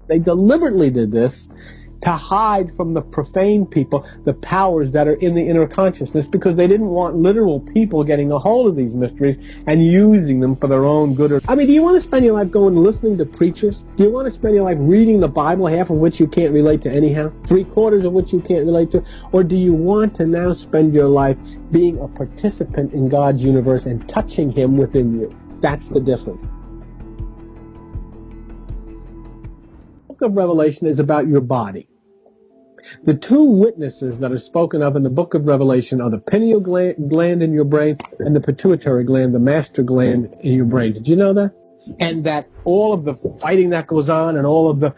They deliberately did this to hide from the profane people the powers that are in the inner consciousness, because they didn't want literal people getting a hold of these mysteries and using them for their own good. I mean, do you want to spend your life going listening to preachers? Do you want to spend your life reading the Bible, half of which you can't relate to anyhow, 3/4 of which you can't relate to? Or do you want to now spend your life being a participant in God's universe and touching Him within you? That's the difference. The book of Revelation is about your body. The two witnesses that are spoken of in the book of Revelation are the pineal gland in your brain and the pituitary gland, the master gland in your brain. Did you know that? And that all of the fighting that goes on and all of the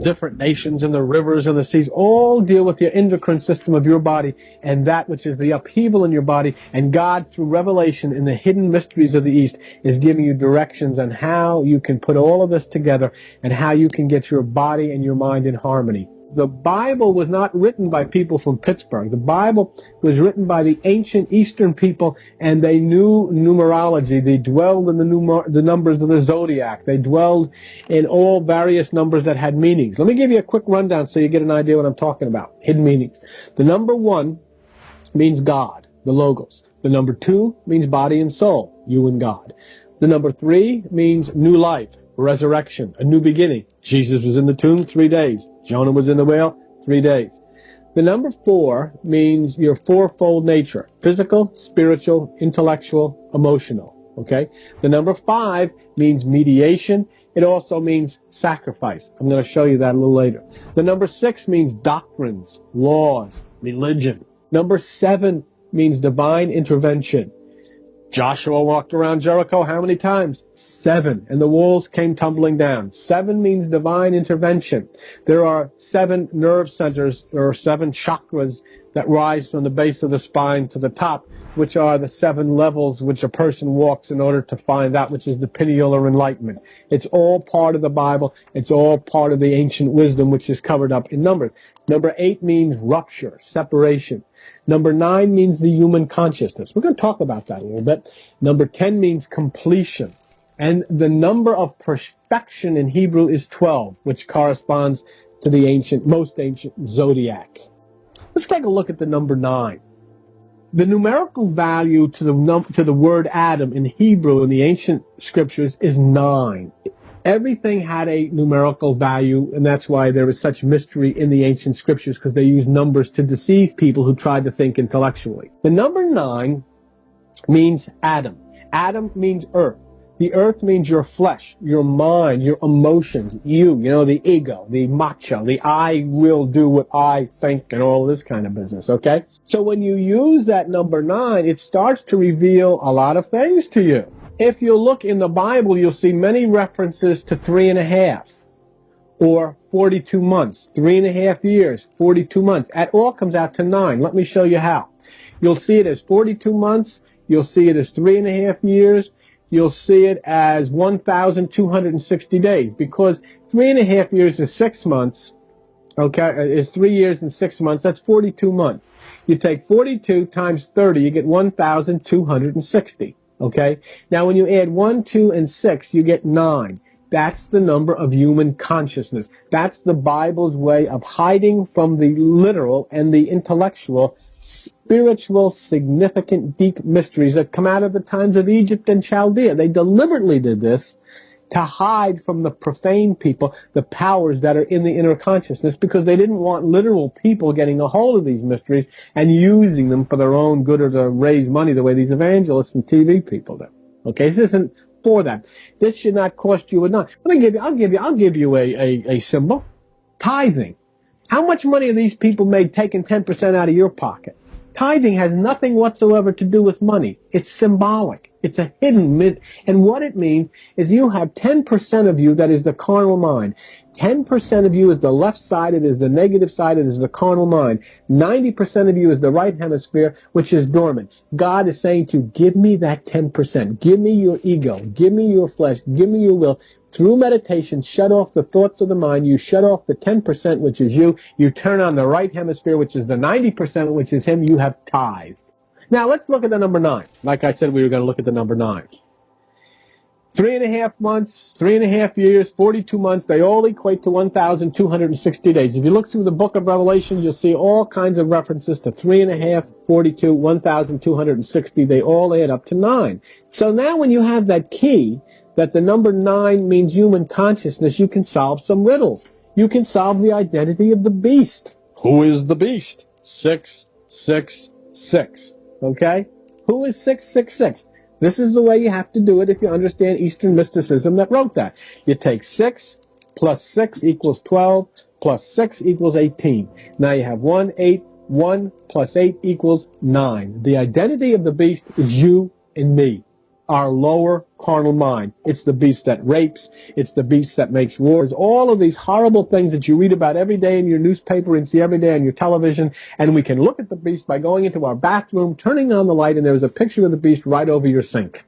different nations and the rivers and the seas all deal with your endocrine system of your body, and that which is the upheaval in your body. And God, through revelation in the hidden mysteries of the East, is giving you directions on how you can put all of this together and how you can get your body and your mind in harmony. The Bible was not written by people from Pittsburgh. The Bible was written by the ancient Eastern people, and they knew numerology. They dwelled in the numbers of the zodiac. They dwelled in all various numbers that had meanings. Let me give you a quick rundown so you get an idea what I'm talking about. Hidden meanings. The number 1 means God, the Logos. The number 2 means body and soul, you and God. The number 3 means new life, resurrection, a new beginning. Jesus was in the tomb 3 days. Jonah was in the whale 3 days. The number 4 means your fourfold nature: physical, spiritual, intellectual, emotional. Okay? The number 5 means mediation. It also means sacrifice. I'm going to show you that a little later. The number 6 means doctrines, laws, religion. Number 7 means divine intervention. Joshua walked around Jericho how many times? 7. And the walls came tumbling down. 7 means divine intervention. There are 7 nerve centers. There are 7 chakras that rise from the base of the spine to the top, which are the 7 levels which a person walks in order to find that which is the pineal or enlightenment. It's all part of the Bible. It's all part of the ancient wisdom, which is covered up in numbers. Number 8 means rupture, separation. Number 9 means the human consciousness. We're going to talk about that a little bit. Number 10 means completion. And the number of perfection in Hebrew is 12, which corresponds to the most ancient zodiac. Let's take a look at the number 9. The numerical value to the word Adam in Hebrew in the ancient scriptures is 9. Everything had a numerical value, and that's why there is such mystery in the ancient scriptures, because they used numbers to deceive people who tried to think intellectually. The number 9 means Adam. Adam means earth. The earth means your flesh, your mind, your emotions, the ego, the macho, the I will do what I think, and all this kind of business, okay? So when you use that number 9, it starts to reveal a lot of things to you. If you look in the Bible, you'll see many references to 3.5 or 42 months, 3.5 years, 42 months. It all comes out to 9. Let me show you how. You'll see it as 42 months. You'll see it as 3.5 years. You'll see it as 1,260 days, because 3.5 years is 6 months. Okay, is 3 years and 6 months. That's 42 months. You take 42 times 30, you get 1,260. Okay? Now, when you add 1, 2, and 6, you get 9. That's the number of human consciousness. That's the Bible's way of hiding from the literal and the intellectual, spiritual, significant, deep mysteries that come out of the times of Egypt and Chaldea. They deliberately did this to hide from the profane people the powers that are in the inner consciousness, because they didn't want literal people getting a hold of these mysteries and using them for their own good or to raise money the way these evangelists and TV people do. Okay, this isn't for that. This should not cost you a dime. I'll give you a symbol. Tithing. How much money have these people made taking 10% out of your pocket? Tithing has nothing whatsoever to do with money. It's symbolic. It's a hidden myth. And what it means is you have 10% of you that is the carnal mind. 10% of you is the left side, it is the negative side, it is the carnal mind. 90% of you is the right hemisphere, which is dormant. God is saying to you, give me that 10%. Give me your ego. Give me your flesh. Give me your will. Through meditation, shut off the thoughts of the mind. You shut off the 10%, which is you. You turn on the right hemisphere, which is the 90%, which is him. You have tithed. Now, let's look at the number 9. Like I said, we were going to look at the number 9. 3.5 months, 3.5 years, 42 months, they all equate to 1,260 days. If you look through the book of Revelation, you'll see all kinds of references to 3.5, 42, 1,260. They all add up to 9. So now when you have that key, that the number 9 means human consciousness, you can solve some riddles. You can solve the identity of the beast. Who is the beast? 666. Okay? Who is 666? This is the way you have to do it if you understand Eastern mysticism that wrote that. You take 6 plus 6 equals 12 plus 6 equals 18. Now you have 1, 8. 1 plus 8 equals 9. The identity of the beast is you and me, our lower carnal mind. It's the beast that rapes. It's the beast that makes wars. All of these horrible things that you read about every day in your newspaper and see every day on your television. And we can look at the beast by going into our bathroom, turning on the light, and there's a picture of the beast right over your sink.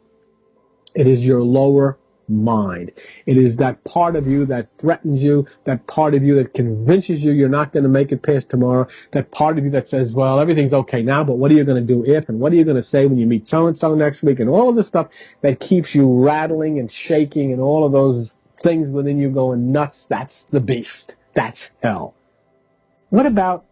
It is your lower mind. It is that part of you that threatens you, that part of you that convinces you you're not going to make it past tomorrow, that part of you that says, well, everything's okay now, but what are you going to do if, and what are you going to say when you meet so-and-so next week, and all of this stuff that keeps you rattling and shaking and all of those things within you going nuts. That's the beast. That's hell. What about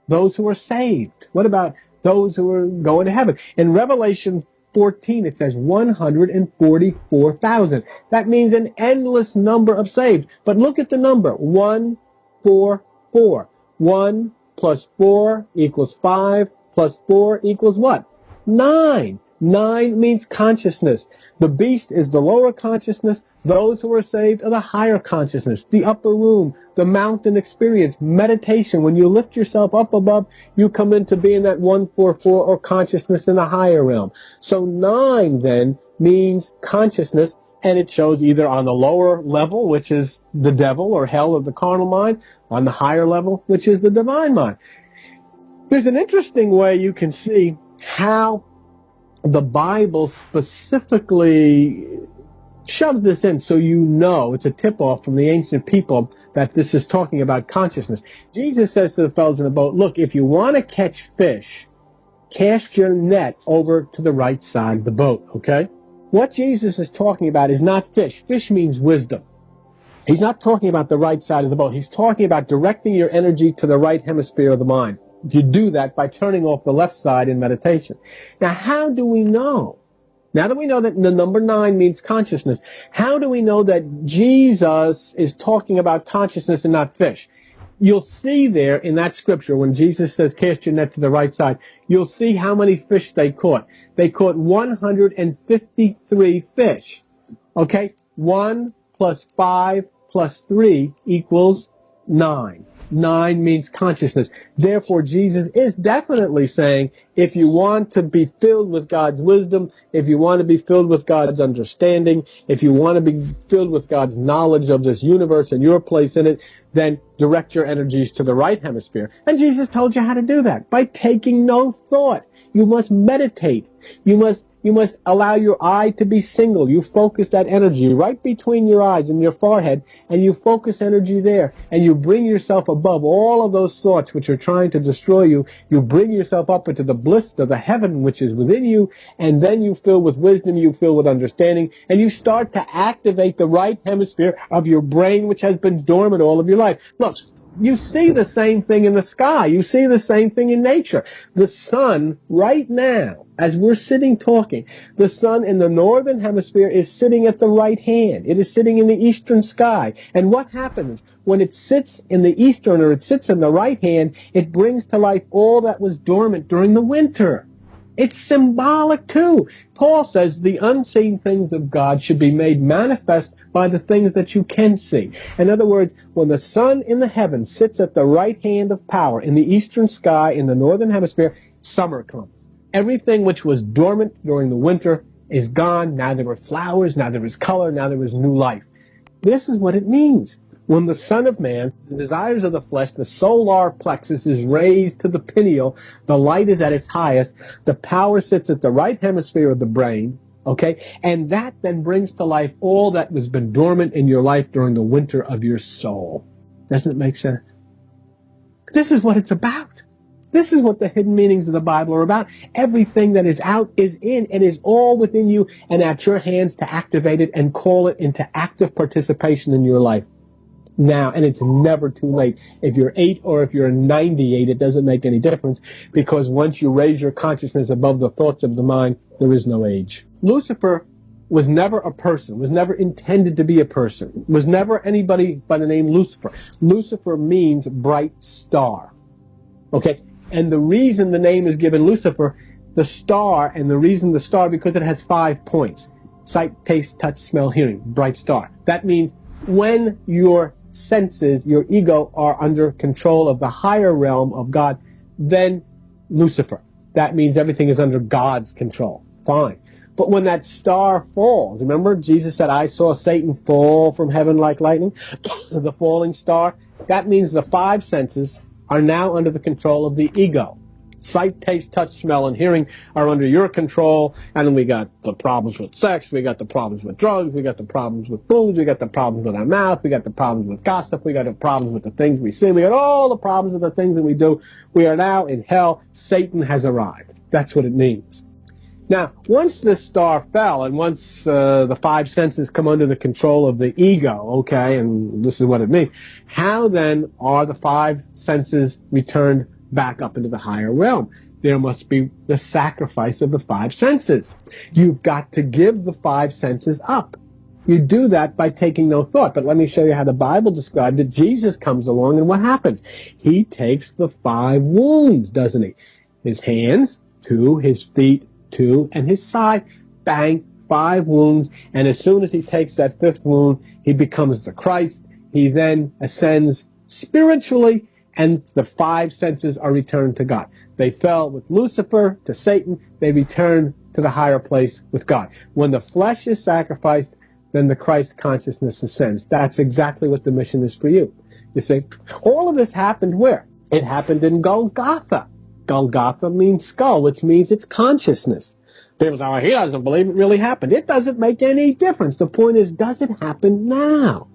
those who are saved? What about those who are going to heaven? In Revelation 14, it says 144,000. That means an endless number of saved. But look at the number, 144. 1 plus 4 equals 5 plus 4 equals what? 9. 9 means consciousness. The beast is the lower consciousness. Those who are saved are the higher consciousness, the upper room, the mountain experience, meditation. When you lift yourself up above, you come into being that 144 or consciousness in the higher realm. So 9 then means consciousness, and it shows either on the lower level, which is the devil or hell of the carnal mind, on the higher level, which is the divine mind. There's an interesting way you can see how the Bible specifically shoves this in so you know. It's a tip-off from the ancient people that this is talking about consciousness. Jesus says to the fellows in the boat, look, if you want to catch fish, cast your net over to the right side of the boat, okay? What Jesus is talking about is not fish. Fish means wisdom. He's not talking about the right side of the boat. He's talking about directing your energy to the right hemisphere of the mind. You do that by turning off the left side in meditation. Now, how do we know? Now that we know that the number 9 means consciousness, how do we know that Jesus is talking about consciousness and not fish? You'll see there in that scripture when Jesus says, cast your net to the right side, you'll see how many fish they caught. They caught 153 fish. Okay? 1 plus 5 plus 3 equals 9. 9 means consciousness. Therefore, Jesus is definitely saying, if you want to be filled with God's wisdom, if you want to be filled with God's understanding, if you want to be filled with God's knowledge of this universe and your place in it, then direct your energies to the right hemisphere. And Jesus told you how to do that by taking no thought. You must meditate. You must allow your eye to be single. You focus that energy right between your eyes and your forehead, and you focus energy there, and you bring yourself above all of those thoughts which are trying to destroy you. You bring yourself up into the bliss of the heaven which is within you, and then you fill with wisdom, you fill with understanding, and you start to activate the right hemisphere of your brain which has been dormant all of your life. Look, you see the same thing in the sky. You see the same thing in nature. The sun right now, as we're sitting talking, the sun in the northern hemisphere is sitting at the right hand. It is sitting in the eastern sky. And what happens when it sits in the eastern, or it sits in the right hand, it brings to life all that was dormant during the winter. It's symbolic too. Paul says the unseen things of God should be made manifest by the things that you can see. In other words, when the sun in the heavens sits at the right hand of power in the eastern sky in the northern hemisphere, summer comes. Everything which was dormant during the winter is gone. Now there are flowers, now there is color, now there is new life. This is what it means. When the Son of Man, the desires of the flesh, the solar plexus is raised to the pineal, the light is at its highest, the power sits at the right hemisphere of the brain, okay? And that then brings to life all that has been dormant in your life during the winter of your soul. Doesn't it make sense? This is what it's about. This is what the hidden meanings of the Bible are about. Everything that is out is in and is all within you and at your hands to activate it and call it into active participation in your life now. And it's never too late. If you're 8 or if you're 98, it doesn't make any difference, because once you raise your consciousness above the thoughts of the mind, there is no age. Lucifer was never a person, was never intended to be a person, was never anybody by the name Lucifer. Lucifer means bright star. Okay? And the reason the name is given Lucifer, the star, and the reason the star, because it has 5 points. Sight, taste, touch, smell, hearing. Bright star. That means when your senses, your ego, are under control of the higher realm of God, then Lucifer. That means everything is under God's control. Fine. But when that star falls, remember Jesus said, I saw Satan fall from heaven like lightning, the falling star. That means the 5 senses are now under the control of the ego. Sight, taste, touch, smell, and hearing are under your control, and then we got the problems with sex, we got the problems with drugs, we got the problems with foods, we got the problems with our mouth, we got the problems with gossip, we got the problems with the things we see, we got all the problems of the things that we do. We are now in hell. Satan has arrived. That's what it means. Now, once this star fell, and once the 5 senses come under the control of the ego, okay, and this is what it means, how then are the 5 senses returned back up into the higher realm? There must be the sacrifice of the 5 senses. You've got to give the 5 senses up. You do that by taking no thought. But let me show you how the Bible described it. Jesus comes along, and what happens? He takes the 5 wounds, doesn't he? His hands, 2, his feet, 2, and his side, bang, 5 wounds, and as soon as he takes that 5th wound, he becomes the Christ. He then ascends spiritually, and the 5 senses are returned to God. They fell with Lucifer to Satan. They return to the higher place with God. When the flesh is sacrificed, then the Christ consciousness ascends. That's exactly what the mission is for you. You see, all of this happened where? It happened in Golgotha. Golgotha means skull, which means it's consciousness. People say, well, he doesn't believe it really happened. It doesn't make any difference. The point is, does it happen now?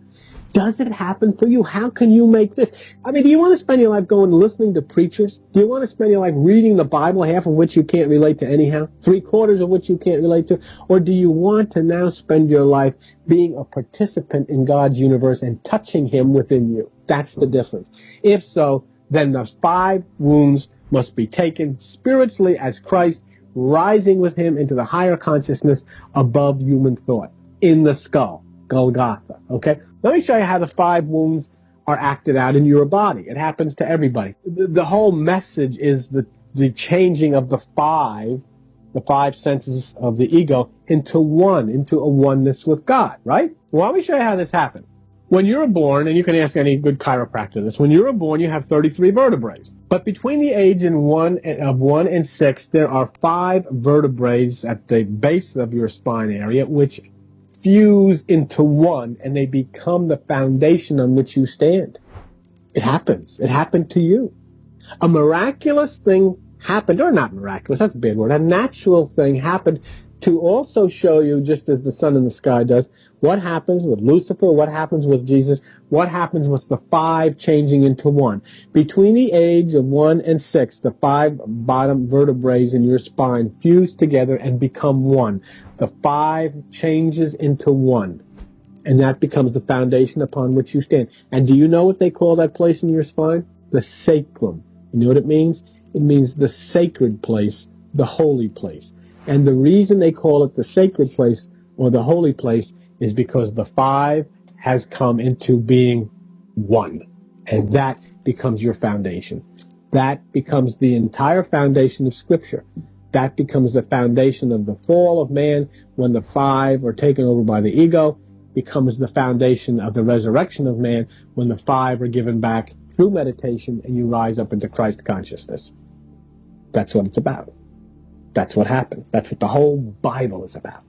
Does it happen for you? How can you make this? I mean, do you want to spend your life going and listening to preachers? Do you want to spend your life reading the Bible, half of which you can't relate to anyhow, 3/4 of which you can't relate to? Or do you want to now spend your life being a participant in God's universe and touching Him within you? That's the difference. If so, then the 5 wounds must be taken spiritually as Christ, rising with Him into the higher consciousness above human thought, in the skull, Golgotha, okay? Let me show you how the 5 wounds are acted out in your body. It happens to everybody. The whole message is the changing of the 5 senses of the ego into one, into a oneness with God, right? Well, let me show you how this happens. When you're born, and you can ask any good chiropractor this, when you're born, you have 33 vertebrae. But between the age of 1 and 6, there are 5 vertebrae at the base of your spine area, which fuse into one, and they become the foundation on which you stand. It happens. It happened to you. A miraculous thing happened, or not miraculous, that's a bad word, a natural thing happened to also show you, just as the sun in the sky does, what happens with Lucifer, what happens with Jesus, what happens with the 5 changing into one. Between the age of 1 and 6, the 5 bottom vertebrae in your spine fuse together and become one. The 5 changes into one, and that becomes the foundation upon which you stand. And do you know what they call that place in your spine? The sacrum. You know what it means? It means the sacred place, the holy place. And the reason they call it the sacred place or the holy place is because the 5 has come into being one. And that becomes your foundation. That becomes the entire foundation of Scripture. That becomes the foundation of the fall of man when the 5 are taken over by the ego, becomes the foundation of the resurrection of man when the 5 are given back through meditation and you rise up into Christ consciousness. That's what it's about. That's what happens. That's what the whole Bible is about.